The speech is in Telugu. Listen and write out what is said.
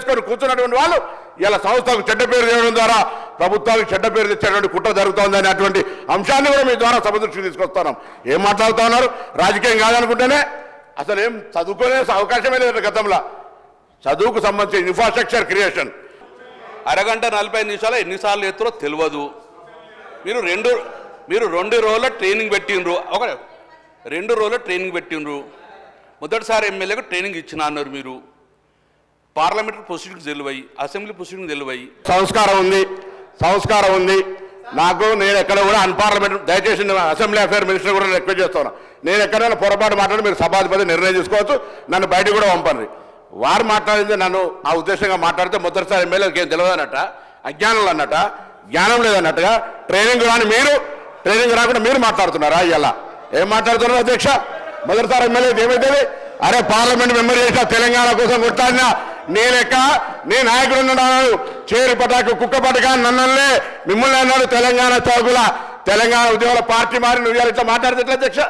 చేసుకొని కూర్చున్నటువంటి వాళ్ళు ఇలా సంస్థకు చెడ్డ పేరు చేయడం ద్వారా ప్రభుత్వానికి చెడ్డ పేరు తెచ్చేటువంటి కుట్ర జరుగుతోంది అనేటువంటి అంశాన్ని కూడా మీ ద్వారా సభ దృష్టికి తీసుకొస్తున్నాం. ఏం మాట్లాడుతూ ఉన్నారు? రాజకీయం కాదనుకుంటేనే అసలు ఏం చదువుకునే అవకాశమే లేదు. గతంలో చదువుకు సంబంధించిన ఇన్ఫ్రాస్ట్రక్చర్ క్రియేషన్ అరగంట 40 నిమిషాలు ఎన్నిసార్లు ఎత్తురో తెలియదు. మీరు 2 రోజుల ట్రైనింగ్ పెట్టిండ్రు, 2 రోజుల ట్రైనింగ్ పెట్టిండ్రు. మొదటిసారి ఎమ్మెల్యేకు ట్రైనింగ్ ఇచ్చిన అన్నారు మీరు. పార్లమెంటరీ ప్రొసీడింగ్స్ తెలివయి, అసెంబ్లీ ప్రొసీడింగ్ తెలివయి. సంస్కారం ఉంది నాకు. నేను ఎక్కడ కూడా అన్పార్లమెంటరీ, దయచేసి అసెంబ్లీ అఫేర్ మినిస్టర్ కూడా రిక్వెస్ట్ చేస్తాను. నేను ఎక్కడైనా పొరపాటు మాట్లాడి మీరు సభాధిపతి నిర్ణయం తీసుకోవచ్చు, నన్ను బయటకు కూడా పంపండి. వారు మాట్లాడింది నన్ను ఆ ఉద్దేశంగా మాట్లాడితే మొదటిసారి ఎమ్మెల్యేకి ఏం తెలియదు అన్నట్ట, అజ్ఞానంలో అన్నట్ట, జ్ఞానం లేదన్నట్టుగా ట్రైనింగ్ రాని మీరు, ట్రైనింగ్ రాకుండా మీరు మాట్లాడుతున్నారా? ఇలా ఏం మాట్లాడుతున్నారు అధ్యక్ష? మొదటిసారి ఎమ్మెల్యేకి ఏమైతే అరే పార్లమెంట్ మెంబర్ చేసిన తెలంగాణ కోసం కొట్లాడినా నీ లెక్క నీ నాయకుడు ఉన్నాడు, చేరు పటాకు కుక్క పటకా నన్నలే మిమ్మల్ని అన్నాడు తెలంగాణ చౌకుల తెలంగాణ ఉద్యోగుల పార్టీ మారి నువ్వు ఇట్లా మాట్లాడితే ఎట్లా అధ్యక్ష?